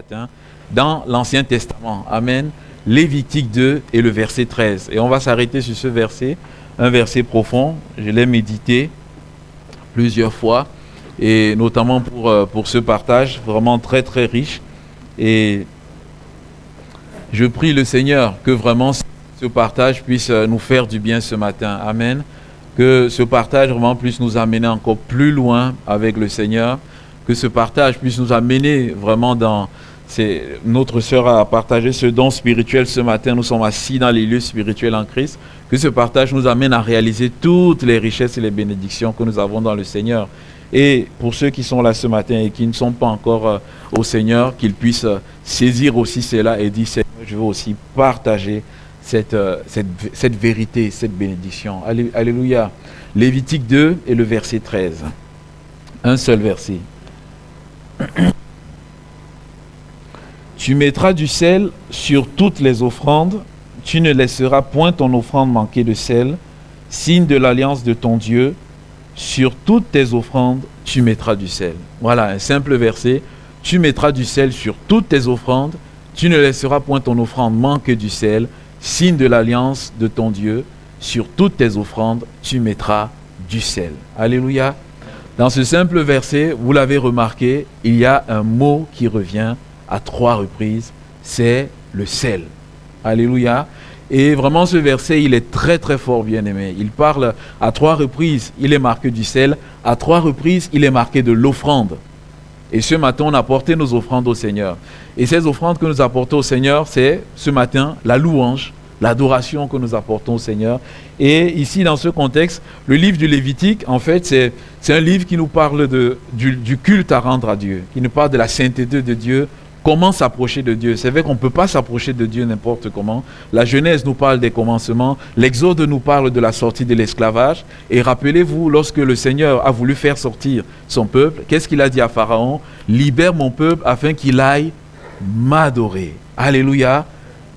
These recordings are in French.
matin dans l'Ancien Testament. Amen. Lévitique 2 et le verset 13. Et on va s'arrêter sur ce verset, un verset profond. Je l'ai médité plusieurs fois, et notamment pour ce partage, vraiment très très riche. Et je prie le Seigneur que vraiment ce partage puisse nous faire du bien ce matin. Amen. Que ce partage vraiment puisse nous amener encore plus loin avec le Seigneur. Que ce partage puisse nous amener vraiment dans... Notre sœur a partagé ce don spirituel ce matin. Nous sommes assis dans les lieux spirituels en Christ. Que ce partage nous amène à réaliser toutes les richesses et les bénédictions que nous avons dans le Seigneur. Et pour ceux qui sont là ce matin et qui ne sont pas encore au Seigneur, qu'ils puissent saisir aussi cela et dire, Seigneur, je veux aussi partager cette vérité, cette bénédiction. Alléluia. Lévitique 2 et le verset 13. Un seul verset. Tu mettras du sel sur toutes les offrandes, tu ne laisseras point ton offrande manquer de sel, signe de l'alliance de ton Dieu, sur toutes tes offrandes, tu mettras du sel. Voilà, un simple verset. Tu mettras du sel sur toutes tes offrandes, tu ne laisseras point ton offrande manquer du sel, signe de l'alliance de ton Dieu, sur toutes tes offrandes, tu mettras du sel. Alléluia. Dans ce simple verset, vous l'avez remarqué, il y a un mot qui revient à 3 reprises, c'est le sel. Alléluia. Et vraiment ce verset, il est très très fort, bien aimé. Il parle à 3 reprises, il est marqué du sel. À 3 reprises, il est marqué de l'offrande. Et ce matin, on a apporté nos offrandes au Seigneur. Et ces offrandes que nous apportons au Seigneur, c'est ce matin la louange, l'adoration que nous apportons au Seigneur. Et ici, dans ce contexte, le livre du Lévitique, en fait, c'est un livre qui nous parle du culte à rendre à Dieu, qui nous parle de la sainteté de Dieu. Comment s'approcher de Dieu? C'est vrai qu'on ne peut pas s'approcher de Dieu n'importe comment. La Genèse nous parle des commencements. L'Exode nous parle de la sortie de l'esclavage. Et rappelez-vous, lorsque le Seigneur a voulu faire sortir son peuple, qu'est-ce qu'il a dit à Pharaon? Libère mon peuple afin qu'il aille m'adorer. Alléluia.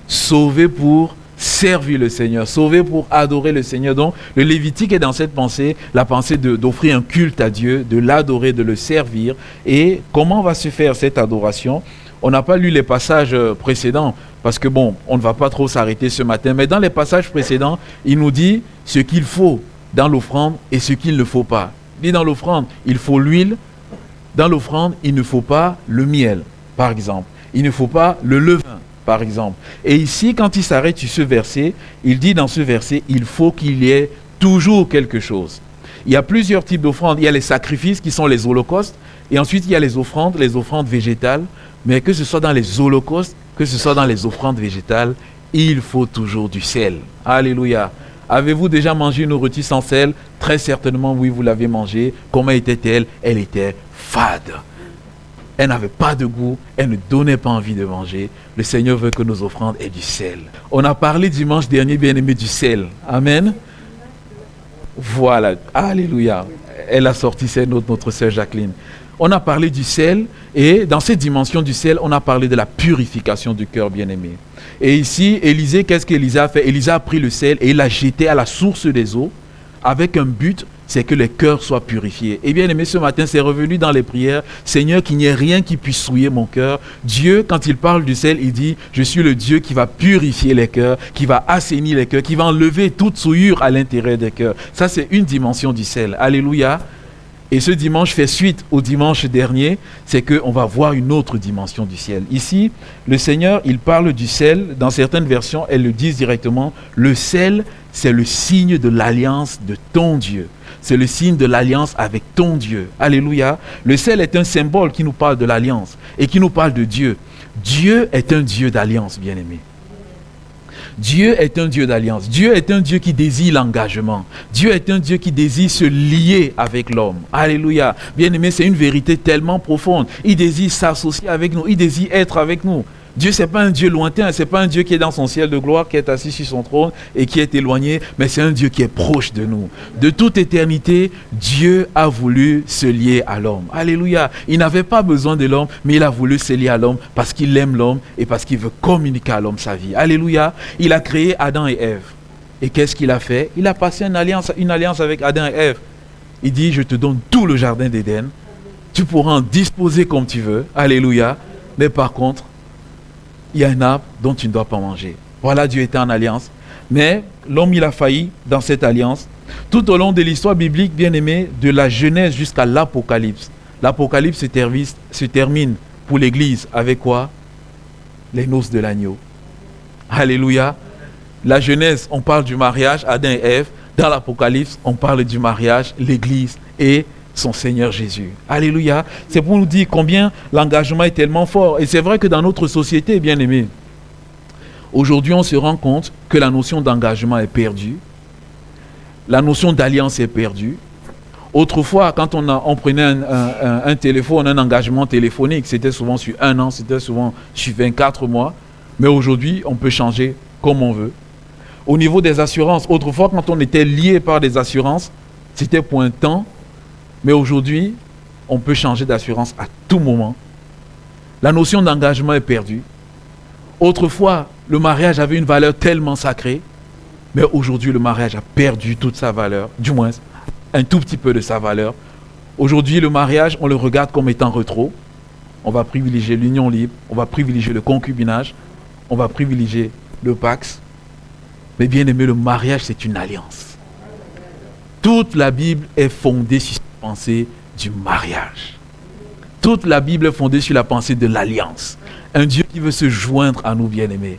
Sauvé pour servir le Seigneur, sauvé pour adorer le Seigneur. Donc, le Lévitique est dans cette pensée, la pensée d'offrir un culte à Dieu, de l'adorer, de le servir. Et comment va se faire cette adoration? On n'a pas lu les passages précédents parce que bon, on ne va pas trop s'arrêter ce matin, mais dans les passages précédents, il nous dit ce qu'il faut dans l'offrande et ce qu'il ne faut pas. Il dit dans l'offrande, il faut l'huile. Dans l'offrande, il ne faut pas le miel, par exemple. Il ne faut pas le levain, par exemple. Et ici, quand il s'arrête sur ce verset, il dit dans ce verset, il faut qu'il y ait toujours quelque chose. Il y a plusieurs types d'offrandes. Il y a les sacrifices qui sont les holocaustes. Et ensuite, il y a les offrandes végétales. Mais que ce soit dans les holocaustes, que ce soit dans les offrandes végétales, il faut toujours du sel. Alléluia. Avez-vous déjà mangé une rôtie sans sel? Très certainement, oui, vous l'avez mangée. Comment était-elle? Elle était fade. Elle n'avait pas de goût, elle ne donnait pas envie de manger. Le Seigneur veut que nos offrandes aient du sel. On a parlé dimanche dernier, bien-aimé, du sel. Amen. Voilà. Alléluia. Elle a sorti celle notre sœur Jacqueline. On a parlé du sel et dans cette dimension du sel, on a parlé de la purification du cœur, bien-aimé. Et ici, Élisée, qu'est-ce qu'Élisée a fait? Élisée a pris le sel et il l'a jeté à la source des eaux avec un but, c'est que les cœurs soient purifiés. Et bien aimé, ce matin, c'est revenu dans les prières. Seigneur, qu'il n'y ait rien qui puisse souiller mon cœur. Dieu, quand il parle du sel, il dit, je suis le Dieu qui va purifier les cœurs, qui va assainir les cœurs, qui va enlever toute souillure à l'intérieur des cœurs. Ça, c'est une dimension du sel. Alléluia. Et ce dimanche fait suite au dimanche dernier, c'est qu'on va voir une autre dimension du ciel. Ici, le Seigneur, il parle du sel. Dans certaines versions, elles le disent directement. Le sel, c'est le signe de l'alliance de ton Dieu. C'est le signe de l'alliance avec ton Dieu. Alléluia. Le sel est un symbole qui nous parle de l'alliance et qui nous parle de Dieu. Dieu est un Dieu d'alliance, bien-aimé. Dieu est un Dieu d'alliance. Dieu est un Dieu qui désire l'engagement. Dieu est un Dieu qui désire se lier avec l'homme. Alléluia. Bien-aimé, c'est une vérité tellement profonde. Il désire s'associer avec nous. Il désire être avec nous. Dieu, ce n'est pas un Dieu lointain, ce n'est pas un Dieu qui est dans son ciel de gloire, qui est assis sur son trône et qui est éloigné, mais c'est un Dieu qui est proche de nous. De toute éternité, Dieu a voulu se lier à l'homme. Alléluia. Il n'avait pas besoin de l'homme, mais il a voulu se lier à l'homme parce qu'il aime l'homme et parce qu'il veut communiquer à l'homme sa vie. Alléluia. Il a créé Adam et Ève. Et qu'est-ce qu'il a fait? Il a passé une alliance avec Adam et Ève. Il dit, je te donne tout le jardin d'Éden. Tu pourras en disposer comme tu veux. Alléluia. mais par contre, il y a un arbre dont tu ne dois pas manger. Voilà, Dieu était en alliance. Mais l'homme, il a failli dans cette alliance. Tout au long de l'histoire biblique, bien aimé, de la Genèse jusqu'à l'Apocalypse. L'Apocalypse se termine pour l'Église avec quoi? Les noces de l'agneau. Alléluia. La Genèse, on parle du mariage, Adam et Ève. Dans l'Apocalypse, on parle du mariage, l'Église et son Seigneur Jésus. Alléluia. C'est pour nous dire combien l'engagement est tellement fort. Et c'est vrai que dans notre société, bien aimé, aujourd'hui, on se rend compte que la notion d'engagement est perdue. La notion d'alliance est perdue. Autrefois, quand on prenait un téléphone, un engagement téléphonique, c'était souvent sur 1 an, c'était souvent sur 24 mois. Mais aujourd'hui, on peut changer comme on veut. Au niveau des assurances, autrefois, quand on était lié par des assurances, c'était pour un temps. Mais aujourd'hui, on peut changer d'assurance à tout moment. La notion d'engagement est perdue. Autrefois, le mariage avait une valeur tellement sacrée. Mais aujourd'hui, le mariage a perdu toute sa valeur. Du moins, un tout petit peu de sa valeur. Aujourd'hui, le mariage, on le regarde comme étant rétro. On va privilégier l'union libre. On va privilégier le concubinage. On va privilégier le pax. Mais bien aimé, le mariage, c'est une alliance. Toute la Bible est fondée sur la pensée du mariage. Toute la Bible est fondée sur la pensée de l'alliance. Un Dieu qui veut se joindre à nous, bien-aimés.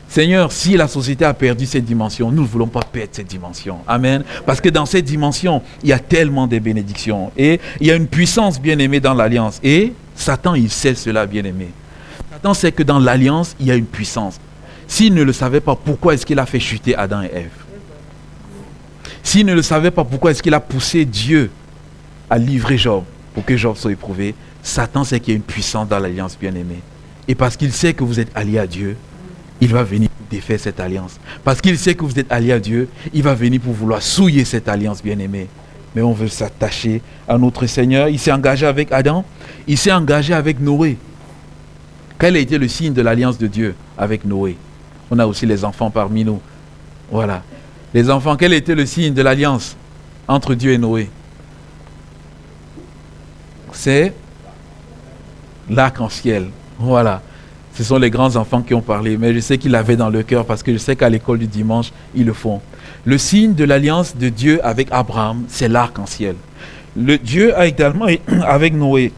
Seigneur, si la société a perdu cette dimension, nous ne voulons pas perdre cette dimension. Amen. Parce que dans cette dimension, il y a tellement de bénédictions. Et il y a une puissance, bien-aimée, dans l'alliance. Et Satan, il sait cela, bien-aimé. Satan sait que dans l'alliance, il y a une puissance. S'il ne le savait pas, pourquoi est-ce qu'il a fait chuter Adam et Ève? S'il ne le savait pas, pourquoi est-ce qu'il a poussé Dieu à livrer Job pour que Job soit éprouvé? Satan sait qu'il y a une puissance dans l'alliance, bien-aimé. Et parce qu'il sait que vous êtes alliés à Dieu, il va venir pour défaire cette alliance. Parce qu'il sait que vous êtes alliés à Dieu, il va venir pour vouloir souiller cette alliance, bien-aimé. Mais on veut s'attacher à notre Seigneur. Il s'est engagé avec Adam, il s'est engagé avec Noé. Quel a été le signe de l'alliance de Dieu avec Noé? On a aussi les enfants parmi nous. Voilà. Les enfants, quel était le signe de l'alliance entre Dieu et Noé? C'est l'arc-en-ciel. Voilà. Ce sont les grands enfants qui ont parlé. Mais je sais qu'ils l'avaient dans le cœur parce que je sais qu'à l'école du dimanche, ils le font. Le signe de l'alliance de Dieu avec Abraham, c'est l'arc-en-ciel. Dieu a également, avec Noé,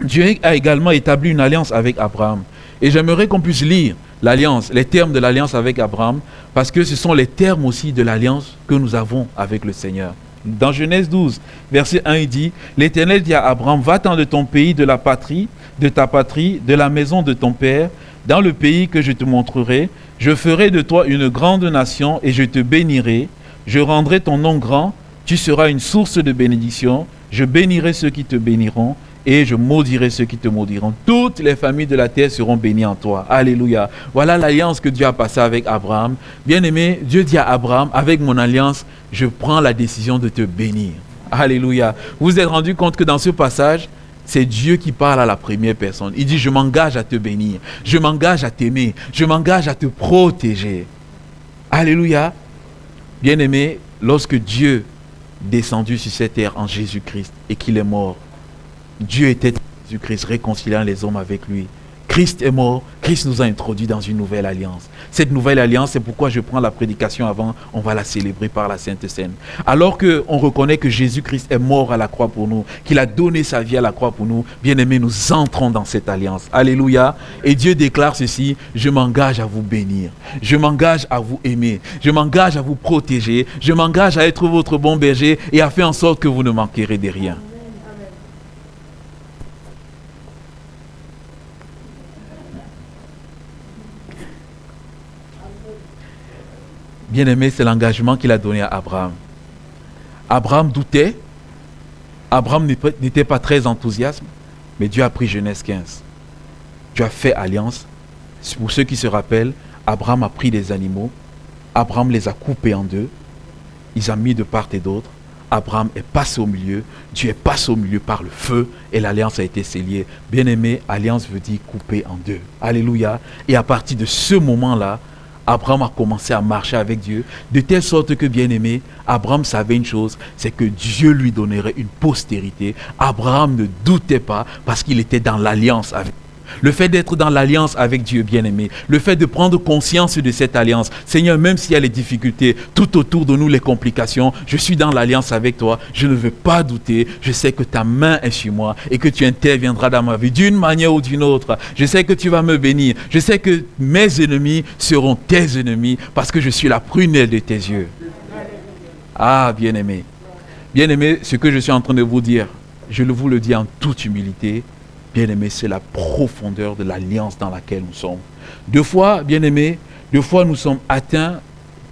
Dieu a également établi une alliance avec Abraham. Et j'aimerais qu'on puisse lire l'alliance, les termes de l'alliance avec Abraham, parce que ce sont les termes aussi de l'alliance que nous avons avec le Seigneur. Dans Genèse 12, verset 1, il dit, l'Éternel dit à Abraham, va-t'en de ton pays, de la patrie, de ta patrie, de la maison de ton père, dans le pays que je te montrerai. Je ferai de toi une grande nation et je te bénirai. Je rendrai ton nom grand. Tu seras une source de bénédiction. Je bénirai ceux qui te béniront et je maudirai ceux qui te maudiront. Toutes les familles de la terre seront bénies en toi. Alléluia. Voilà l'alliance que Dieu a passée avec Abraham. Bien-aimé, Dieu dit à Abraham, avec mon alliance, je prends la décision de te bénir. Alléluia. Vous vous êtes rendu compte que dans ce passage, c'est Dieu qui parle à la première personne. Il dit, je m'engage à te bénir. Je m'engage à t'aimer. Je m'engage à te protéger. Alléluia. Bien-aimé, lorsque Dieu est descendu sur cette terre en Jésus-Christ et qu'il est mort, Dieu était Jésus-Christ réconciliant les hommes avec lui. Christ est mort, Christ nous a introduits dans une nouvelle alliance. Cette nouvelle alliance, c'est pourquoi je prends la prédication avant, on va la célébrer par la Sainte Seine. Alors qu'on reconnaît que Jésus-Christ est mort à la croix pour nous, qu'il a donné sa vie à la croix pour nous, bien aimés, nous entrons dans cette alliance. Alléluia. Et Dieu déclare ceci, je m'engage à vous bénir, je m'engage à vous aimer, je m'engage à vous protéger, je m'engage à être votre bon berger et à faire en sorte que vous ne manquerez de rien. Bien-aimé, c'est l'engagement qu'il a donné à Abraham. Abraham doutait. Abraham n'était pas très enthousiaste. Mais Dieu a pris Genèse 15. Dieu a fait alliance. Pour ceux qui se rappellent, Abraham a pris des animaux. Abraham les a coupés en deux. Ils ont mis de part et d'autre. Abraham est passé au milieu. Dieu est passé au milieu par le feu. Et l'alliance a été scellée. Bien-aimé, alliance veut dire couper en deux. Alléluia. Et à partir de ce moment-là, Abraham a commencé à marcher avec Dieu, de telle sorte que, bien-aimé, Abraham savait une chose, c'est que Dieu lui donnerait une postérité. Abraham ne doutait pas parce qu'il était dans l'alliance avec Dieu. Le fait d'être dans l'alliance avec Dieu, bien-aimé, le fait de prendre conscience de cette alliance. Seigneur, même s'il y a les difficultés, tout autour de nous, les complications, je suis dans l'alliance avec toi, je ne veux pas douter, je sais que ta main est sur moi et que tu interviendras dans ma vie d'une manière ou d'une autre. Je sais que tu vas me bénir, je sais que mes ennemis seront tes ennemis parce que je suis la prunelle de tes yeux. Ah, bien-aimé, bien-aimé, ce que je suis en train de vous dire, je vous le dis en toute humilité, bien-aimé, c'est la profondeur de l'alliance dans laquelle nous sommes. Deux fois, bien-aimé, nous sommes atteints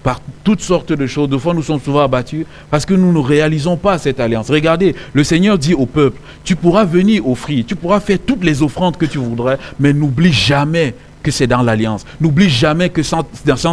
par toutes sortes de choses. Deux fois, nous sommes souvent abattus parce que nous ne réalisons pas cette alliance. Regardez, le Seigneur dit au peuple, tu pourras venir offrir, tu pourras faire toutes les offrandes que tu voudrais, mais n'oublie jamais que c'est dans l'alliance. N'oublie jamais que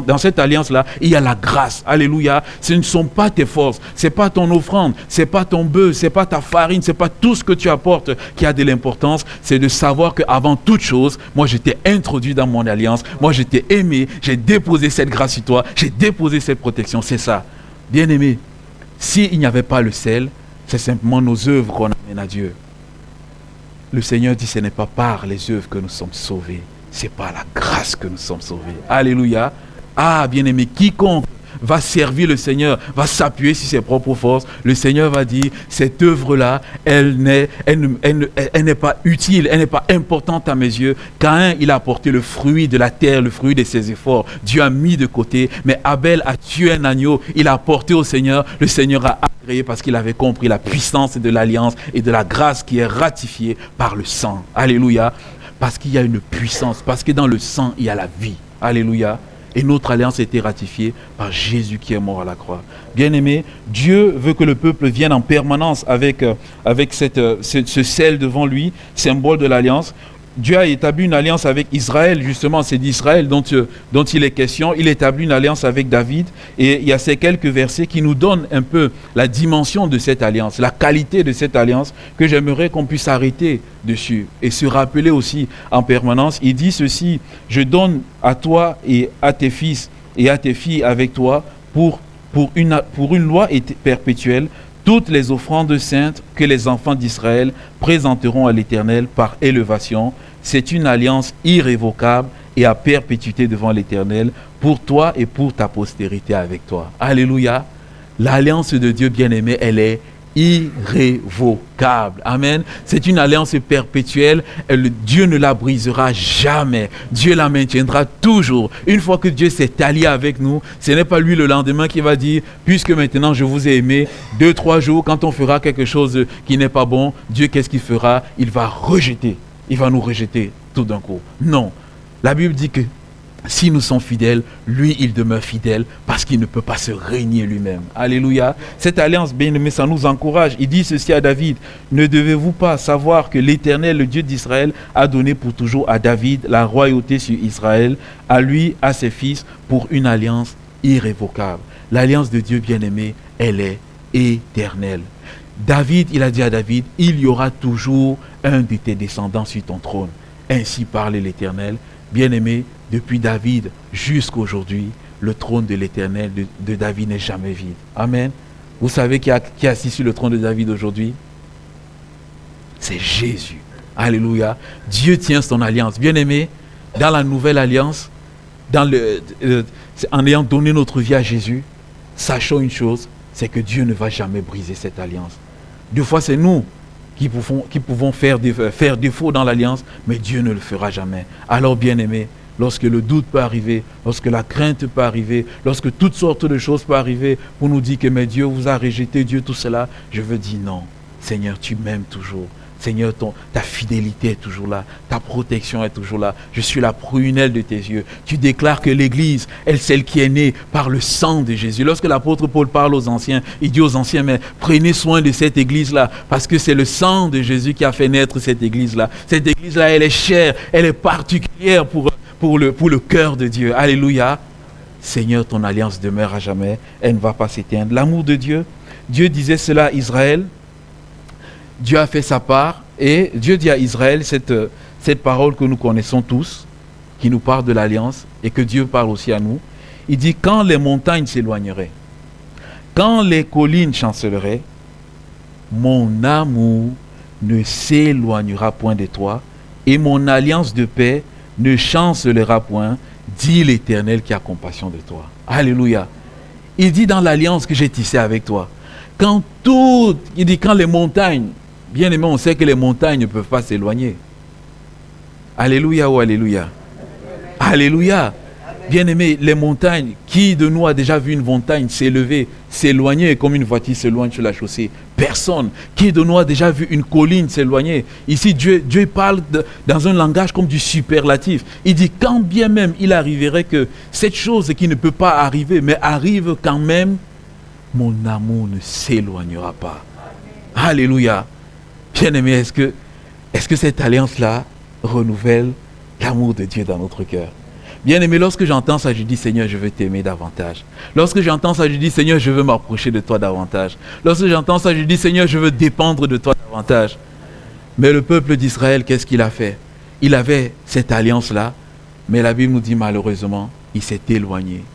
dans cette alliance-là, il y a la grâce. Alléluia. Ce ne sont pas tes forces, ce n'est pas ton offrande, ce n'est pas ton bœuf, ce n'est pas ta farine, ce n'est pas tout ce que tu apportes qui a de l'importance. C'est de savoir qu'avant toute chose, moi je t'ai introduit dans mon alliance, moi je t'ai aimé, j'ai déposé cette grâce sur toi, j'ai déposé cette protection. C'est ça. Bien-aimé, s'il n'y avait pas le sel, c'est simplement nos œuvres qu'on amène à Dieu. Le Seigneur dit, ce n'est pas par les œuvres que nous sommes sauvés. C'est par la grâce que nous sommes sauvés. Alléluia. Ah, bien-aimé, quiconque va servir le Seigneur, va s'appuyer sur ses propres forces, le Seigneur va dire, cette œuvre-là, elle n'est pas utile, elle n'est pas importante à mes yeux. Caïn, il a apporté le fruit de la terre, le fruit de ses efforts. Dieu a mis de côté, mais Abel a tué un agneau, il a apporté au Seigneur, le Seigneur a agréé parce qu'il avait compris la puissance de l'alliance et de la grâce qui est ratifiée par le sang. Alléluia. Parce qu'il y a une puissance, parce que dans le sang, il y a la vie. Alléluia. Et notre alliance a été ratifiée par Jésus qui est mort à la croix. Bien-aimé, Dieu veut que le peuple vienne en permanence avec ce sel devant lui, symbole de l'alliance. Dieu a établi une alliance avec Israël, justement, c'est d'Israël dont il est question. Il établit une alliance avec David et il y a ces quelques versets qui nous donnent un peu la dimension de cette alliance, la qualité de cette alliance que j'aimerais qu'on puisse arrêter dessus et se rappeler aussi en permanence. Il dit ceci, je donne à toi et à tes fils et à tes filles avec toi pour une loi perpétuelle, toutes les offrandes saintes que les enfants d'Israël présenteront à l'Éternel par élévation. C'est une alliance irrévocable et à perpétuité devant l'Éternel pour toi et pour ta postérité avec toi. Alléluia. L'alliance de Dieu bien-aimé, elle est irrévocable. Amen. C'est une alliance perpétuelle. Dieu ne la brisera jamais. Dieu la maintiendra toujours. Une fois que Dieu s'est allié avec nous, ce n'est pas lui le lendemain qui va dire, puisque maintenant je vous ai aimé, 2-3 jours, quand on fera quelque chose qui n'est pas bon, Dieu qu'est-ce qu'il fera? Il va rejeter. Il va nous rejeter tout d'un coup. Non. La Bible dit que si nous sommes fidèles, lui, il demeure fidèle parce qu'il ne peut pas se régner lui-même. Alléluia. Cette alliance, bien aimé, ça nous encourage. Il dit ceci à David, ne devez-vous pas savoir que l'Éternel, le Dieu d'Israël, a donné pour toujours à David la royauté sur Israël, à lui, à ses fils, pour une alliance irrévocable. L'alliance de Dieu, bien aimé, elle est éternelle. David, il a dit à David, il y aura toujours un de tes descendants sur ton trône. Ainsi parle l'Éternel. Bien-aimé, depuis David jusqu'à aujourd'hui, le trône de l'Éternel de David n'est jamais vide. Amen. Vous savez qui est assis sur le trône de David aujourd'hui? C'est Jésus. Alléluia. Dieu tient son alliance. Bien-aimé, dans la nouvelle alliance, en ayant donné notre vie à Jésus, sachons une chose, c'est que Dieu ne va jamais briser cette alliance. Deux fois, c'est nous qui pouvons faire défaut dans l'alliance, mais Dieu ne le fera jamais. Alors, bien-aimé, lorsque le doute peut arriver, lorsque la crainte peut arriver, lorsque toutes sortes de choses peuvent arriver pour nous dire que mais Dieu vous a rejeté, Dieu tout cela, je veux dire non. Seigneur, tu m'aimes toujours. Seigneur, ta fidélité est toujours là, ta protection est toujours là. Je suis la prunelle de tes yeux. Tu déclares que l'Église est celle qui est née par le sang de Jésus. Lorsque l'apôtre Paul parle aux anciens, il dit aux anciens, mais prenez soin de cette Église-là, parce que c'est le sang de Jésus qui a fait naître cette Église-là. Cette Église-là, elle est chère, elle est particulière pour le cœur de Dieu. Alléluia. Seigneur, ton alliance demeure à jamais, elle ne va pas s'éteindre. L'amour de Dieu, Dieu disait cela à Israël. Dieu a fait sa part et Dieu dit à Israël cette parole que nous connaissons tous, qui nous parle de l'alliance et que Dieu parle aussi à nous. Il dit, quand les montagnes s'éloigneraient, quand les collines chanceleraient, mon amour ne s'éloignera point de toi et mon alliance de paix ne chancelera point, dit l'Éternel qui a compassion de toi. Alléluia. Il dit dans l'alliance que j'ai tissée avec toi. Il dit quand les montagnes, bien aimé, on sait que les montagnes ne peuvent pas s'éloigner. Alléluia ou alléluia. Alléluia. Bien aimé, les montagnes, qui de nous a déjà vu une montagne s'élever, s'éloigner comme une voiture s'éloigne sur la chaussée? Personne. Qui de nous a déjà vu une colline s'éloigner? Ici, Dieu parle dans un langage comme du superlatif. Il dit, quand bien même il arriverait que cette chose qui ne peut pas arriver, mais arrive quand même, mon amour ne s'éloignera pas. Alléluia. Bien aimé, est-ce que cette alliance-là renouvelle l'amour de Dieu dans notre cœur? Bien aimé, lorsque j'entends ça, je dis, Seigneur, je veux t'aimer davantage. Lorsque j'entends ça, je dis, Seigneur, je veux m'approcher de toi davantage. Lorsque j'entends ça, je dis, Seigneur, je veux dépendre de toi davantage. Mais le peuple d'Israël, qu'est-ce qu'il a fait? Il avait cette alliance-là, mais la Bible nous dit malheureusement, il s'est éloigné.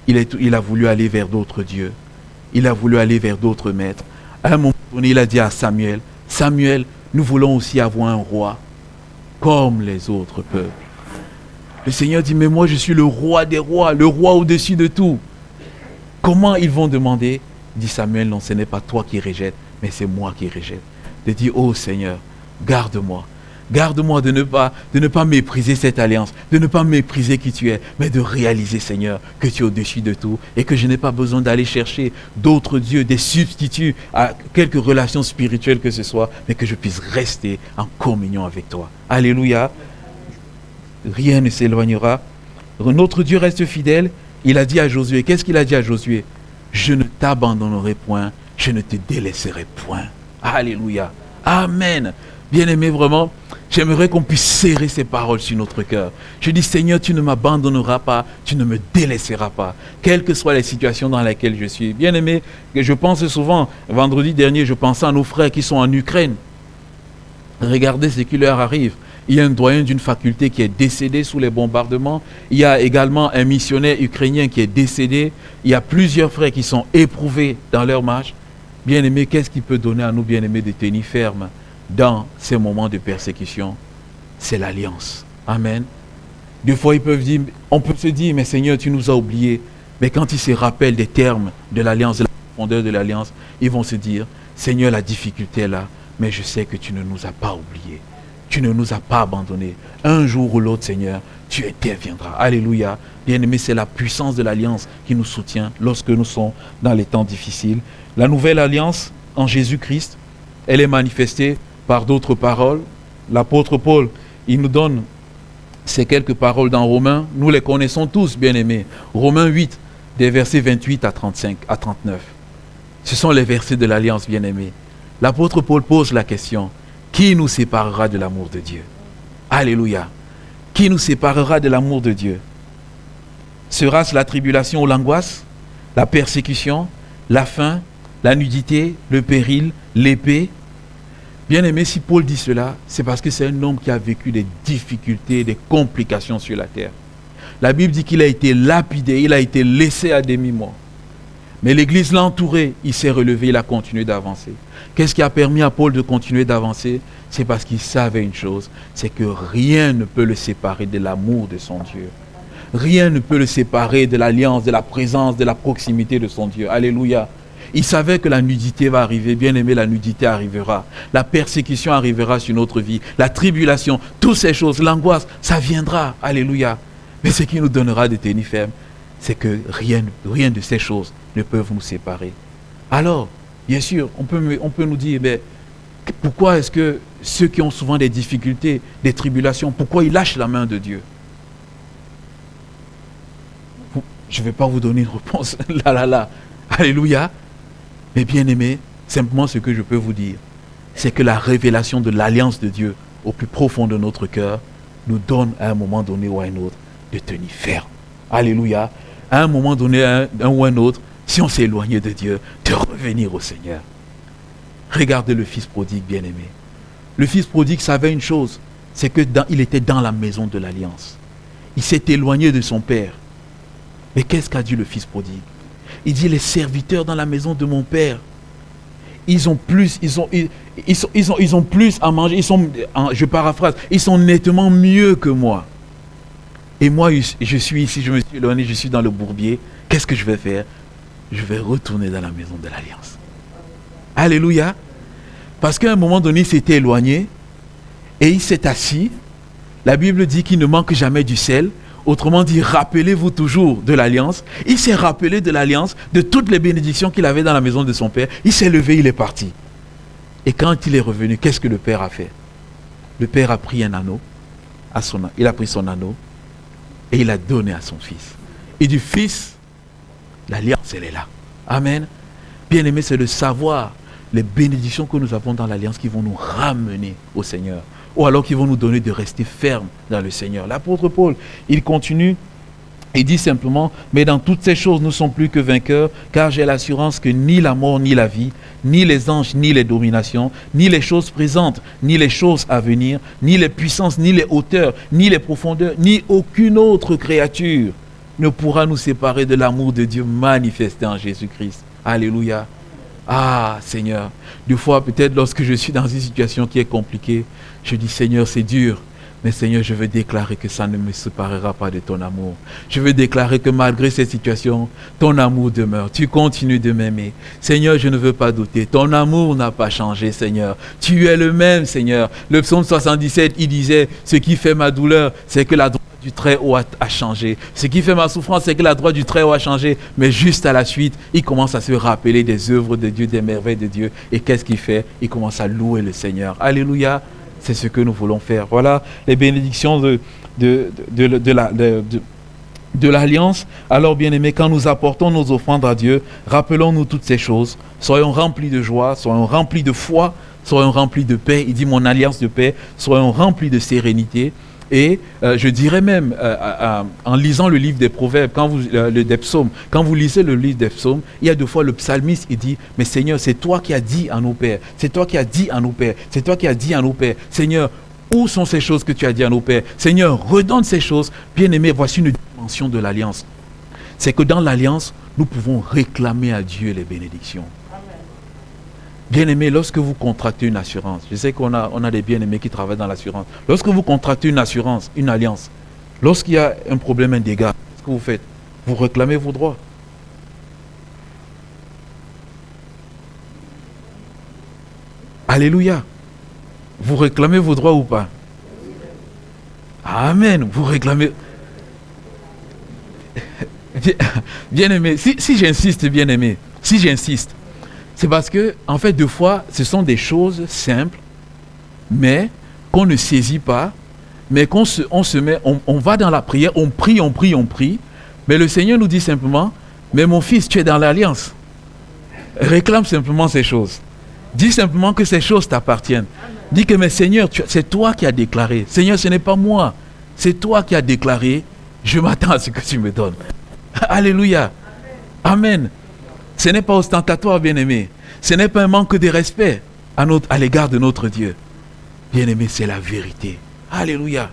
Il a voulu aller vers d'autres dieux. Il a voulu aller vers d'autres maîtres. À un moment donné, il a dit à Samuel, Samuel, nous voulons aussi avoir un roi, comme les autres peuples. Le Seigneur dit, mais moi je suis le roi des rois, le roi au-dessus de tout. Comment ils vont demander? Dit Samuel, non, ce n'est pas toi qui rejettes, mais c'est moi qui rejette. De dire, oh Seigneur, garde-moi. Garde-moi de ne pas mépriser cette alliance, de ne pas mépriser qui tu es, mais de réaliser, Seigneur, que tu es au-dessus de tout et que je n'ai pas besoin d'aller chercher d'autres dieux, des substituts à quelque relation spirituelle que ce soit, mais que je puisse rester en communion avec toi. Alléluia. Rien ne s'éloignera. Notre Dieu reste fidèle. Il a dit à Josué, qu'est-ce qu'il a dit à Josué? Je ne t'abandonnerai point, je ne te délaisserai point. Alléluia. Amen. Bien-aimé, vraiment, j'aimerais qu'on puisse serrer ces paroles sur notre cœur. Je dis, Seigneur, tu ne m'abandonneras pas, tu ne me délaisseras pas, quelles que soient les situations dans lesquelles je suis. Bien-aimé, je pense souvent, vendredi dernier, je pensais à nos frères qui sont en Ukraine. Regardez ce qui leur arrive. Il y a un doyen d'une faculté qui est décédé sous les bombardements. Il y a également un missionnaire ukrainien qui est décédé. Il y a plusieurs frères qui sont éprouvés dans leur marche. Bien-aimé, qu'est-ce qui peut donner à nous, bien-aimés, de tenir ferme dans ces moments de persécution? C'est l'alliance. Amen. Des fois, on peut se dire, mais Seigneur, tu nous as oubliés. Mais quand ils se rappellent des termes de l'alliance, de la profondeur de l'alliance, ils vont se dire, Seigneur, la difficulté est là, mais je sais que tu ne nous as pas oubliés. Tu ne nous as pas abandonnés. Un jour ou l'autre, Seigneur, tu interviendras. Alléluia. Bien-aimé, c'est la puissance de l'alliance qui nous soutient lorsque nous sommes dans les temps difficiles. La nouvelle alliance en Jésus-Christ, elle est manifestée par d'autres paroles. L'apôtre Paul, il nous donne ces quelques paroles dans Romains. Nous les connaissons tous, bien-aimés. Romains 8, des versets 28 à 35, à 39. Ce sont les versets de l'alliance, bien-aimés. L'apôtre Paul pose la question, qui nous séparera de l'amour de Dieu? Alléluia. Qui nous séparera de l'amour de Dieu? Sera-ce la tribulation ou l'angoisse, la persécution, la faim, la nudité, le péril, l'épée? Bien-aimé, si Paul dit cela, c'est parce que c'est un homme qui a vécu des difficultés, des complications sur la terre. La Bible dit qu'il a été lapidé, il a été laissé à demi-mort. Mais l'Église l'a entouré, il s'est relevé, il a continué d'avancer. Qu'est-ce qui a permis à Paul de continuer d'avancer? C'est parce qu'il savait une chose, c'est que rien ne peut le séparer de l'amour de son Dieu. Rien ne peut le séparer de l'alliance, de la présence, de la proximité de son Dieu. Alléluia. Il savait que la nudité va arriver, bien aimé, la nudité arrivera. La persécution arrivera sur notre vie. La tribulation, toutes ces choses, l'angoisse, ça viendra. Alléluia. Mais ce qui nous donnera de tenir ferme, c'est que rien de ces choses ne peuvent nous séparer. Alors, bien sûr, on peut nous dire, mais pourquoi est-ce que ceux qui ont souvent des difficultés, des tribulations, pourquoi ils lâchent la main de Dieu? Je ne vais pas vous donner une réponse. Là. Alléluia. Mais bien aimé, simplement ce que je peux vous dire, c'est que la révélation de l'alliance de Dieu au plus profond de notre cœur nous donne à un moment donné ou à un autre de tenir ferme. Alléluia. À un moment donné, un ou un autre, si on s'est éloigné de Dieu, de revenir au Seigneur. Regardez le fils prodigue, bien-aimé. Le fils prodigue savait une chose, c'est qu'il était dans la maison de l'alliance. Il s'est éloigné de son père. Mais qu'est-ce qu'a dit le fils prodigue? Il dit, les serviteurs dans la maison de mon père. ils ont plus, ils ont plus à manger, je paraphrase, ils sont nettement mieux que moi. Et moi, je suis ici, je me suis éloigné, je suis dans le bourbier. Qu'est-ce que je vais faire? Je vais retourner dans la maison de l'Alliance. Alléluia. Parce qu'à un moment donné, il s'était éloigné et il s'est assis. La Bible dit qu'il ne manque jamais du sel. Autrement dit, rappelez-vous toujours de l'Alliance. Il s'est rappelé de l'Alliance, de toutes les bénédictions qu'il avait dans la maison de son père. Il s'est levé, il est parti. Et quand il est revenu, qu'est-ce que le père a fait? Le père a pris un anneau, il a pris son anneau et il a donné à son fils. Et du fils, l'Alliance, elle est là. Amen. Bien-aimé, c'est de savoir les bénédictions que nous avons dans l'Alliance qui vont nous ramener au Seigneur. Ou alors qui vont nous donner de rester fermes dans le Seigneur. L'apôtre Paul, il continue, il dit simplement, mais dans toutes ces choses, nous ne sommes plus que vainqueurs, car j'ai l'assurance que ni la mort, ni la vie, ni les anges, ni les dominations, ni les choses présentes, ni les choses à venir, ni les puissances, ni les hauteurs, ni les profondeurs, ni aucune autre créature ne pourra nous séparer de l'amour de Dieu manifesté en Jésus-Christ. Alléluia. Ah, Seigneur, des fois, peut-être lorsque je suis dans une situation qui est compliquée, je dis, Seigneur, c'est dur. Mais Seigneur, je veux déclarer que ça ne me séparera pas de ton amour. Je veux déclarer que malgré cette situation, ton amour demeure. Tu continues de m'aimer. Seigneur, je ne veux pas douter. Ton amour n'a pas changé, Seigneur. Tu es le même, Seigneur. Le psaume 77, il disait, ce qui fait ma douleur, c'est que la droite du Très-Haut a changé. Ce qui fait ma souffrance, c'est que la droite du Très-Haut a changé. Mais juste à la suite, il commence à se rappeler des œuvres de Dieu, des merveilles de Dieu. Et qu'est-ce qu'il fait? Il commence à louer le Seigneur. Alléluia. C'est ce que nous voulons faire. Voilà les bénédictions de l'Alliance. Alors, bien-aimés, quand nous apportons nos offrandes à Dieu, rappelons-nous toutes ces choses. Soyons remplis de joie, soyons remplis de foi, soyons remplis de paix. Il dit mon alliance de paix. Soyons remplis de sérénité. Et je dirais même, en lisant le livre des Proverbes, des Psaumes, quand vous lisez le livre des Psaumes, il y a deux fois le psalmiste, il dit, mais Seigneur, c'est toi qui as dit à nos pères, c'est toi qui as dit à nos pères, c'est toi qui as dit à nos pères, Seigneur, où sont ces choses que tu as dit à nos pères? Seigneur, redonne ces choses. Bien-aimés, voici une dimension de l'alliance. C'est que dans l'alliance, nous pouvons réclamer à Dieu les bénédictions. Bien-aimés, lorsque vous contractez une assurance, je sais qu'on a des bien-aimés qui travaillent dans l'assurance. Lorsque vous contractez une assurance, une alliance, lorsqu'il y a un problème, un dégât, qu'est-ce que vous faites? Vous réclamez vos droits. Alléluia. Vous réclamez vos droits ou pas? Amen. Vous réclamez. Bien-aimé, si j'insiste, bien-aimé, si j'insiste, c'est parce que, en fait, deux fois, ce sont des choses simples, mais qu'on ne saisit pas, mais on va dans la prière, on prie, mais le Seigneur nous dit simplement, mais mon fils, tu es dans l'alliance. Réclame simplement ces choses. Dis simplement que ces choses t'appartiennent. Dis que, mais Seigneur, c'est toi qui as déclaré. Seigneur, ce n'est pas moi. C'est toi qui as déclaré. Je m'attends à ce que tu me donnes. Alléluia. Amen. Ce n'est pas ostentatoire, bien-aimé. Ce n'est pas un manque de respect à l'égard de notre Dieu. Bien-aimé, c'est la vérité. Alléluia.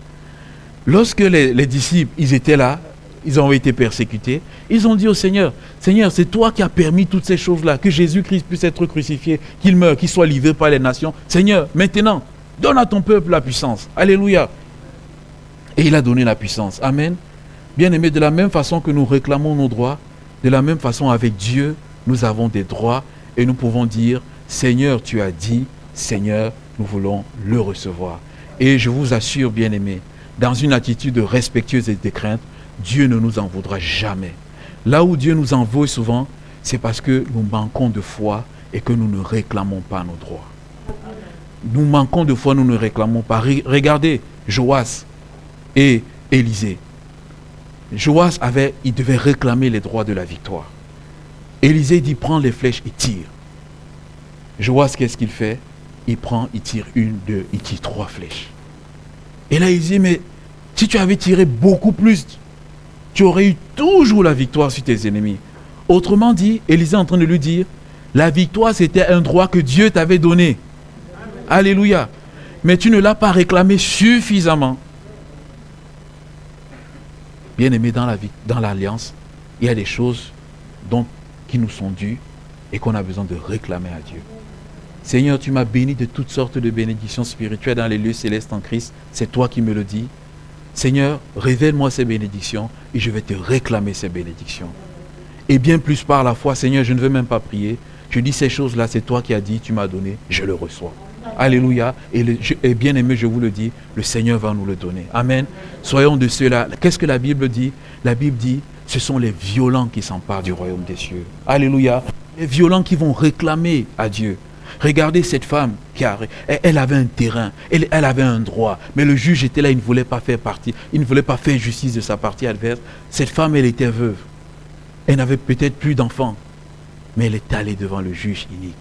Lorsque les disciples, ils étaient là, ils ont été persécutés, ils ont dit au Seigneur, Seigneur, c'est toi qui as permis toutes ces choses-là, que Jésus-Christ puisse être crucifié, qu'il meure, qu'il soit livré par les nations. Seigneur, maintenant, donne à ton peuple la puissance. Alléluia. Et il a donné la puissance. Amen. Bien-aimé, de la même façon que nous réclamons nos droits, de la même façon avec Dieu, nous avons des droits et nous pouvons dire, Seigneur, tu as dit, Seigneur, nous voulons le recevoir. Et je vous assure, bien-aimés, dans une attitude respectueuse et de crainte, Dieu ne nous en voudra jamais. Là où Dieu nous en veut souvent, c'est parce que nous manquons de foi et que nous ne réclamons pas nos droits. Nous manquons de foi, nous ne réclamons pas. Regardez Joas et Élisée. Joas il devait réclamer les droits de la victoire. Élisée dit, prends les flèches et tire. Joas, qu'est-ce qu'il fait? Il prend, il tire 1, 2, il tire 3 flèches. Et là, il dit, mais si tu avais tiré beaucoup plus, tu aurais eu toujours la victoire sur tes ennemis. Autrement dit, Élisée est en train de lui dire, la victoire, c'était un droit que Dieu t'avait donné. Alléluia. Mais tu ne l'as pas réclamé suffisamment. Bien-aimés, dans l'alliance, il y a des choses qui nous sont dues et qu'on a besoin de réclamer à Dieu. Seigneur, tu m'as béni de toutes sortes de bénédictions spirituelles dans les lieux célestes en Christ. C'est toi qui me le dis. Seigneur, révèle-moi ces bénédictions et je vais te réclamer ces bénédictions. Et bien plus par la foi, Seigneur, je ne veux même pas prier. Je dis ces choses-là, c'est toi qui as dit, tu m'as donné, je le reçois. Alléluia. Et bien aimé, je vous le dis, le Seigneur va nous le donner. Amen. Soyons de ceux-là. Qu'est-ce que la Bible dit? La Bible dit, ce sont les violents qui s'emparent du royaume des cieux. Alléluia. Les violents qui vont réclamer à Dieu. Regardez cette femme elle avait un terrain, elle avait un droit, mais le juge était là, il ne voulait pas faire partie, il ne voulait pas faire justice de sa partie adverse. Cette femme, elle était veuve. Elle n'avait peut-être plus d'enfants, mais elle est allée devant le juge inique.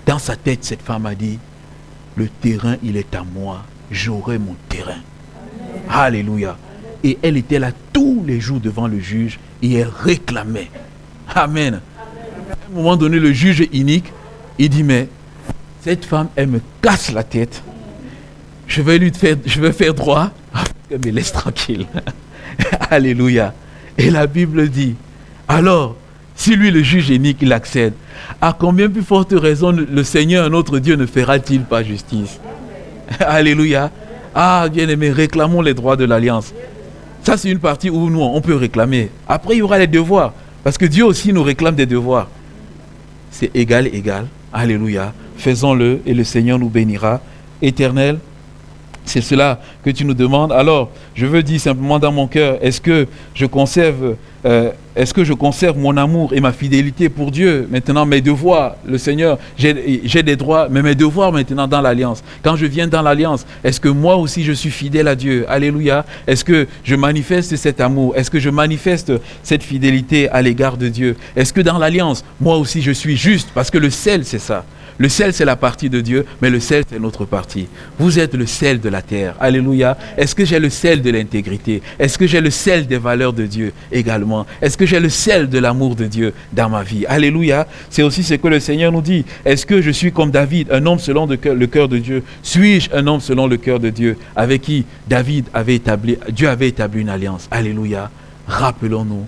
Dans sa tête, cette femme a dit, le terrain, il est à moi, j'aurai mon terrain. Alléluia. Et elle était là tous les jours devant le juge et elle réclamait. Amen. À un moment donné, le juge inique, il dit, mais cette femme, elle me casse la tête. Je vais faire droit. Elle me laisse tranquille. Alléluia. Et la Bible dit, alors, si lui, le juge inique, il accède, à combien plus forte raison le Seigneur, notre Dieu, ne fera-t-il pas justice? Alléluia. Ah, bien-aimé, réclamons les droits de l'alliance. Ça, c'est une partie où nous, on peut réclamer. Après, il y aura les devoirs. Parce que Dieu aussi nous réclame des devoirs. C'est égal, égal. Alléluia. Faisons-le et le Seigneur nous bénira. Éternel, c'est cela que tu nous demandes. Alors, je veux dire simplement dans mon cœur, est-ce que je conserve mon amour et ma fidélité pour Dieu? Maintenant, mes devoirs, le Seigneur, j'ai des droits, mais mes devoirs maintenant dans l'alliance. Quand je viens dans l'alliance, est-ce que moi aussi je suis fidèle à Dieu? Alléluia. Est-ce que je manifeste cet amour? Est-ce que je manifeste cette fidélité à l'égard de Dieu? Est-ce que dans l'alliance, moi aussi je suis juste? Parce que le sel, c'est ça. Le sel, c'est la partie de Dieu, mais le sel, c'est notre partie. Vous êtes le sel de la terre. Alléluia. Est-ce que j'ai le sel de l'intégrité? Est-ce que j'ai le sel des valeurs de Dieu également? Est-ce que j'ai le sel de l'amour de Dieu dans ma vie? Alléluia. C'est aussi ce que le Seigneur nous dit. Est-ce que je suis comme David, un homme selon le cœur de Dieu? Suis-je un homme selon le cœur de Dieu, avec qui Dieu avait établi une alliance? Alléluia. Rappelons-nous.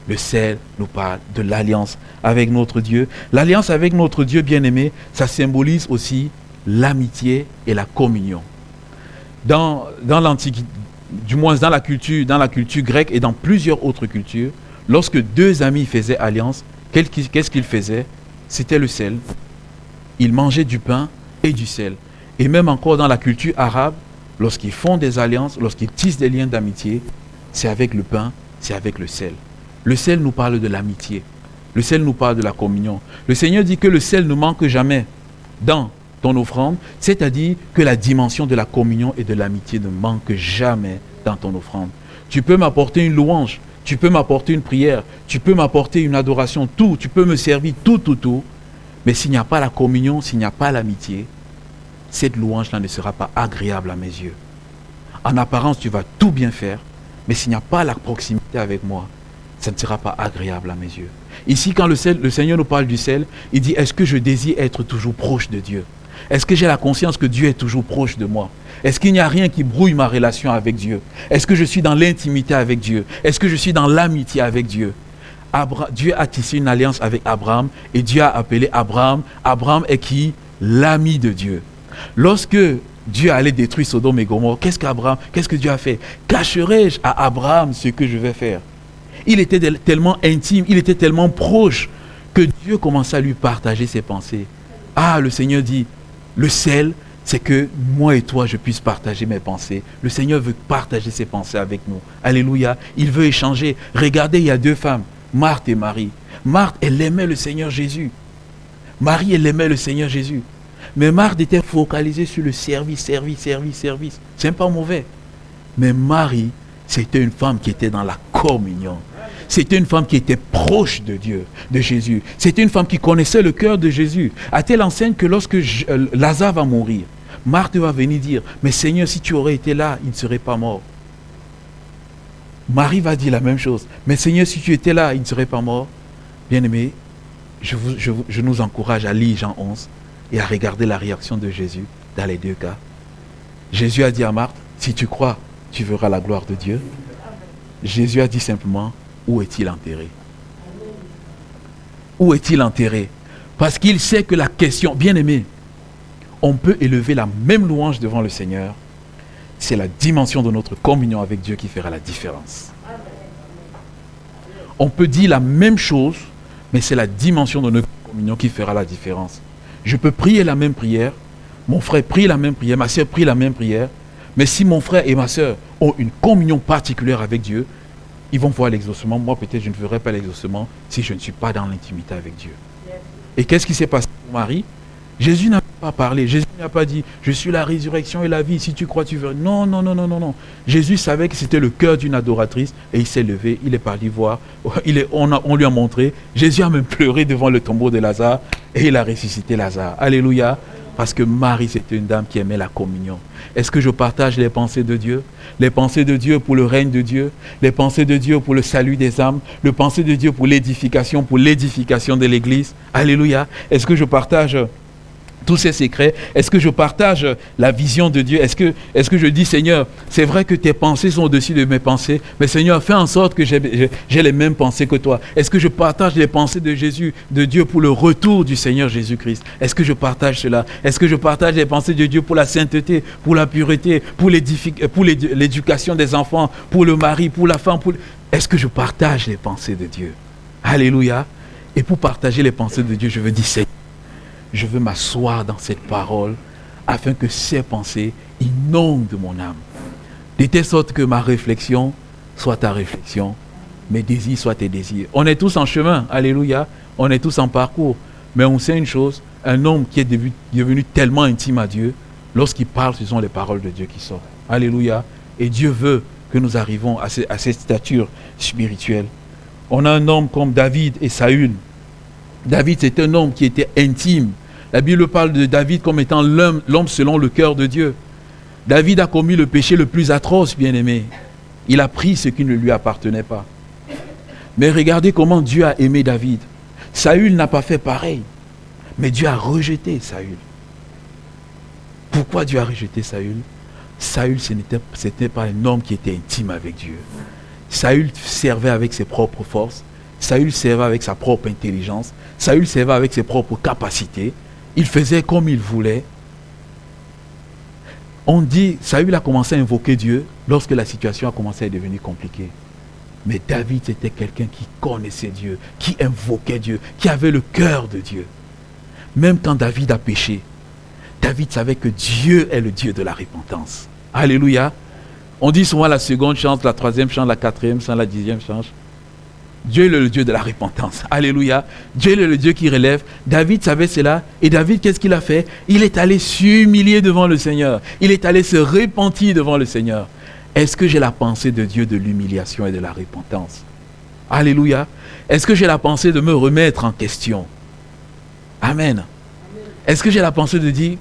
Le sel nous parle de l'alliance avec notre Dieu. L'alliance avec notre Dieu bien-aimé, ça symbolise aussi l'amitié et la communion. Dans l'Antiquité, du moins dans la culture grecque et dans plusieurs autres cultures, lorsque deux amis faisaient alliance, qu'est-ce qu'ils faisaient? C'était le sel. Ils mangeaient du pain et du sel. Et même encore dans la culture arabe, lorsqu'ils font des alliances, lorsqu'ils tissent des liens d'amitié, c'est avec le pain, c'est avec le sel. Le sel nous parle de l'amitié. Le sel nous parle de la communion. Le Seigneur dit que le sel ne manque jamais dans ton offrande, c'est-à-dire que la dimension de la communion et de l'amitié ne manque jamais dans ton offrande. Tu peux m'apporter une louange, tu peux m'apporter une prière, tu peux m'apporter une adoration, tout, tu peux me servir tout. Mais s'il n'y a pas la communion, s'il n'y a pas l'amitié, cette louange-là ne sera pas agréable à mes yeux. En apparence, tu vas tout bien faire, mais s'il n'y a pas la proximité avec moi, ça ne sera pas agréable à mes yeux. Ici, quand le Seigneur nous parle du sel, il dit, est-ce que je désire être toujours proche de Dieu? Est-ce que j'ai la conscience que Dieu est toujours proche de moi? Est-ce qu'il n'y a rien qui brouille ma relation avec Dieu? Est-ce que je suis dans l'intimité avec Dieu? Est-ce que je suis dans l'amitié avec Dieu? Dieu a tissé une alliance avec Abraham et Dieu a appelé Abraham. Abraham est qui? L'ami de Dieu. Lorsque Dieu allait détruire Sodome et Gomorrhe, qu'est-ce que Dieu a fait? Cacherai-je à Abraham ce que je vais faire? Il était tellement intime, il était tellement proche que Dieu commença à lui partager ses pensées. Ah, le Seigneur dit, le sel, c'est que moi et toi, je puisse partager mes pensées. Le Seigneur veut partager ses pensées avec nous. Alléluia. Il veut échanger. Regardez, il y a deux femmes, Marthe et Marie. Marthe, elle aimait le Seigneur Jésus. Marie, elle aimait le Seigneur Jésus. Mais Marthe était focalisée sur le service. C'est pas mauvais. Mais Marie, c'était une femme qui était dans la communion. C'était une femme qui était proche de Dieu, de Jésus. C'était une femme qui connaissait le cœur de Jésus. À telle enseigne que lorsque Lazare va mourir, Marthe va venir dire, mais Seigneur, si tu aurais été là, il ne serait pas mort. Marie va dire la même chose. Mais Seigneur, si tu étais là, il ne serait pas mort. Bien-aimé, je nous encourage à lire Jean 11 et à regarder la réaction de Jésus dans les deux cas. Jésus a dit à Marthe, si tu crois, tu verras la gloire de Dieu. Jésus a dit simplement, où est-il enterré? Où est-il enterré? Parce qu'il sait que la question, bien-aimé, on peut élever la même louange devant le Seigneur. C'est la dimension de notre communion avec Dieu qui fera la différence. On peut dire la même chose, mais c'est la dimension de notre communion qui fera la différence. Je peux prier la même prière, mon frère prie la même prière, ma soeur prie la même prière, mais si mon frère et ma soeur ont une communion particulière avec Dieu, ils vont voir l'exaucement. Moi, peut-être, je ne ferai pas l'exaucement si je ne suis pas dans l'intimité avec Dieu. Et qu'est-ce qui s'est passé pour Marie? Jésus n'a pas parlé. Jésus n'a pas dit, je suis la résurrection et la vie. Si tu crois, tu verras. Non, non, non, non, non, non. Jésus savait que c'était le cœur d'une adoratrice et il s'est levé. Il est parti voir. On lui a montré. Jésus a même pleuré devant le tombeau de Lazare et il a ressuscité Lazare. Alléluia. Parce que Marie, c'était une dame qui aimait la communion. Est-ce que je partage les pensées de Dieu? Les pensées de Dieu pour le règne de Dieu, les pensées de Dieu pour le salut des âmes, les pensées de Dieu pour l'édification de l'Église. Alléluia. Est-ce que je partage tous ces secrets? Est-ce que je partage la vision de Dieu? Est-ce que je dis, Seigneur, c'est vrai que tes pensées sont au-dessus de mes pensées, mais Seigneur, fais en sorte que j'ai les mêmes pensées que toi. Est-ce que je partage les pensées de Jésus, de Dieu pour le retour du Seigneur Jésus-Christ? Est-ce que je partage cela? Est-ce que je partage les pensées de Dieu pour la sainteté, pour la pureté, pour l'éducation des enfants, pour le mari, pour la femme? Est-ce que je partage les pensées de Dieu? Alléluia. Et pour partager les pensées de Dieu, je veux dire, Seigneur, je veux m'asseoir dans cette parole afin que ces pensées inondent mon âme. De telle sorte que ma réflexion soit ta réflexion, mes désirs soient tes désirs. On est tous en chemin, alléluia, on est tous en parcours. Mais on sait une chose, un homme qui est devenu tellement intime à Dieu, lorsqu'il parle, ce sont les paroles de Dieu qui sortent. Alléluia. Et Dieu veut que nous arrivions à cette stature spirituelle. On a un homme comme David et Saül. David, c'est un homme qui était intime. La Bible parle de David comme étant l'homme selon le cœur de Dieu. David a commis le péché le plus atroce, bien-aimé. Il a pris ce qui ne lui appartenait pas. Mais regardez comment Dieu a aimé David. Saül n'a pas fait pareil. Mais Dieu a rejeté Saül. Pourquoi Dieu a rejeté Saül? Saül, ce n'était pas un homme qui était intime avec Dieu. Saül servait avec ses propres forces. Saül servait avec sa propre intelligence. Saül servait avec ses propres capacités. Il faisait comme il voulait. On dit, Saül a commencé à invoquer Dieu lorsque la situation a commencé à devenir compliquée. Mais David, c'était quelqu'un qui connaissait Dieu, qui invoquait Dieu, qui avait le cœur de Dieu. Même quand David a péché, David savait que Dieu est le Dieu de la repentance. Alléluia. On dit souvent la seconde chance, la troisième chance, la quatrième chance, la 10e chance. Dieu est le Dieu de la repentance. Alléluia. Dieu est le Dieu qui relève. David savait cela. Et David, qu'est-ce qu'il a fait? Il est allé s'humilier devant le Seigneur. Il est allé se repentir devant le Seigneur. Est-ce que j'ai la pensée de Dieu de l'humiliation et de la repentance? Alléluia. Est-ce que j'ai la pensée de me remettre en question? Amen. Est-ce que j'ai la pensée de dire,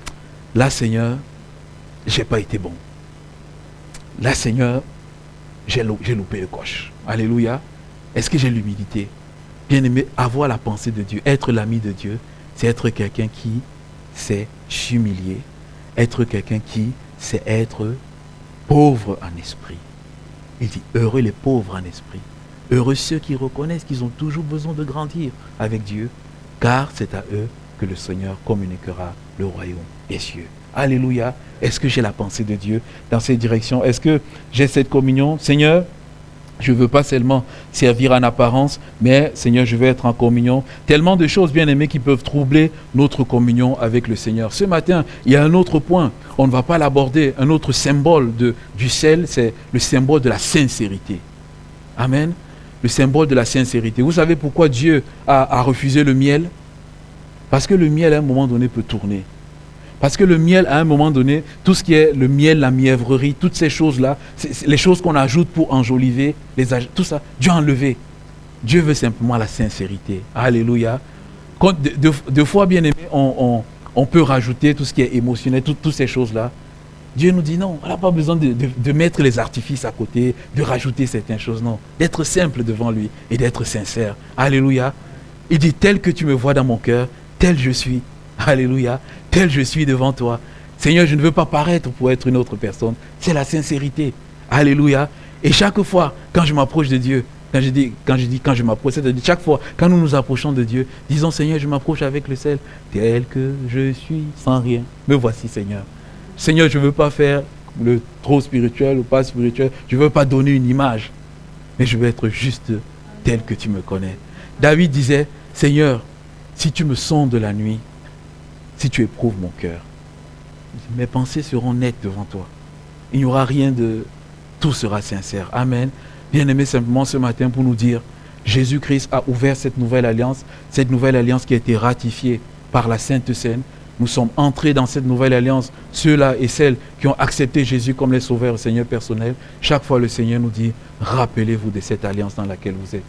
là Seigneur, j'ai pas été bon. Là Seigneur, j'ai loupé le coche. Alléluia. Est-ce que j'ai l'humilité? Bien-aimé, avoir la pensée de Dieu, être l'ami de Dieu, c'est être quelqu'un qui sait s'humilier, être quelqu'un qui sait être pauvre en esprit. Il dit, heureux les pauvres en esprit, heureux ceux qui reconnaissent qu'ils ont toujours besoin de grandir avec Dieu, car c'est à eux que le Seigneur communiquera le royaume des cieux. Alléluia. Est-ce que j'ai la pensée de Dieu dans cette direction? Est-ce que j'ai cette communion? Seigneur, je ne veux pas seulement servir en apparence, mais Seigneur, je veux être en communion. Tellement de choses, bien aimées, qui peuvent troubler notre communion avec le Seigneur. Ce matin, il y a un autre point, on ne va pas l'aborder, un autre symbole du sel, c'est le symbole de la sincérité. Amen. Le symbole de la sincérité. Vous savez pourquoi Dieu a refusé le miel? Parce que le miel, à un moment donné, peut tourner. Parce que le miel, à un moment donné, tout ce qui est le miel, la mièvrerie, toutes ces choses-là, c'est les choses qu'on ajoute pour enjoliver, tout ça, Dieu a enlevé. Dieu veut simplement la sincérité. Alléluia. Deux fois, bien aimé, on peut rajouter tout ce qui est émotionnel, toutes ces choses-là. Dieu nous dit non, on n'a pas besoin de mettre les artifices à côté, de rajouter certaines choses, non. D'être simple devant lui et d'être sincère. Alléluia. Il dit, tel que tu me vois dans mon cœur, tel je suis. Alléluia. Tel je suis devant toi. Seigneur, je ne veux pas paraître pour être une autre personne. C'est la sincérité. Alléluia. Et chaque fois, quand je m'approche de Dieu, Quand je m'approche, c'est-à-dire chaque fois, quand nous nous approchons de Dieu, disons Seigneur, je m'approche avec le sel, tel que je suis, sans rien. Me voici Seigneur. Seigneur, je ne veux pas faire le trop spirituel ou pas spirituel, je ne veux pas donner une image, mais je veux être juste tel que tu me connais. David disait, Seigneur, si tu me sondes de la nuit, si tu éprouves mon cœur, mes pensées seront nettes devant toi. Il n'y aura rien de... Tout sera sincère. Amen. Bien-aimé, simplement ce matin pour nous dire, Jésus-Christ a ouvert cette nouvelle alliance qui a été ratifiée par la Sainte Seine. Nous sommes entrés dans cette nouvelle alliance, ceux-là et celles qui ont accepté Jésus comme les sauveurs et Seigneur personnel. Chaque fois, le Seigneur nous dit, rappelez-vous de cette alliance dans laquelle vous êtes.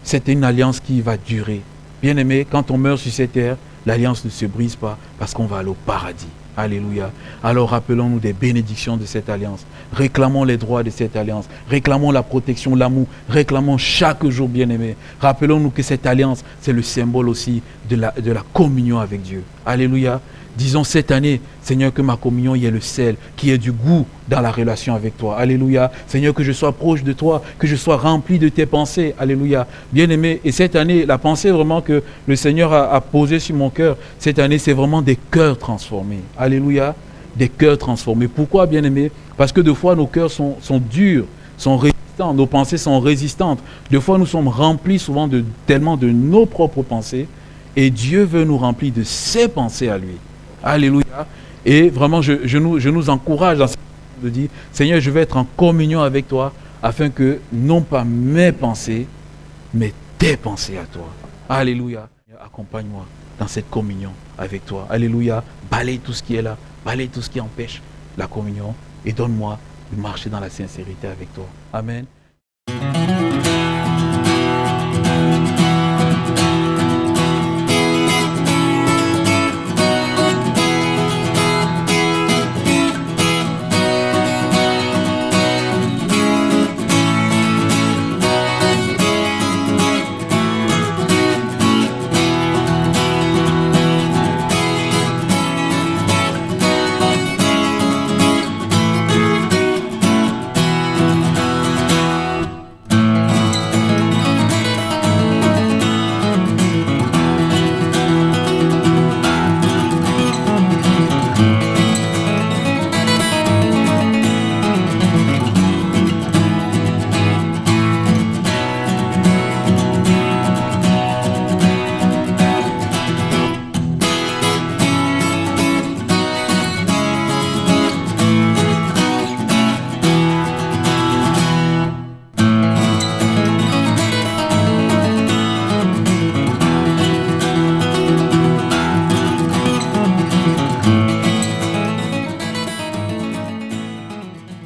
C'est une alliance qui va durer. Bien-aimé, quand on meurt sur cette terre, l'alliance ne se brise pas parce qu'on va aller au paradis. Alléluia. Alors rappelons-nous des bénédictions de cette alliance. Réclamons les droits de cette alliance. Réclamons la protection, l'amour. Réclamons chaque jour, bien-aimé. Rappelons-nous que cette alliance, c'est le symbole aussi de la communion avec Dieu. Alléluia. Disons cette année, Seigneur, que ma communion y ait le sel, qu'il y ait du goût dans la relation avec toi. Alléluia. Seigneur, que je sois proche de toi, que je sois rempli de tes pensées. Alléluia. Bien-aimé, et cette année, la pensée vraiment que le Seigneur a posée sur mon cœur, cette année, c'est vraiment des cœurs transformés. Alléluia. Des cœurs transformés. Pourquoi, bien-aimé? Parce que des fois, nos cœurs sont durs, sont résistants, nos pensées sont résistantes. Des fois, nous sommes remplis souvent tellement de nos propres pensées, et Dieu veut nous remplir de ses pensées à lui. Alléluia. Et vraiment, je nous encourage dans cette de dire, Seigneur, je vais être en communion avec toi, afin que, non pas mes pensées, mais tes pensées à toi. Alléluia. Accompagne-moi dans cette communion avec toi. Alléluia. Balaye tout ce qui est là, balaye tout ce qui empêche la communion, et donne-moi de marcher dans la sincérité avec toi. Amen.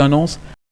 Annonce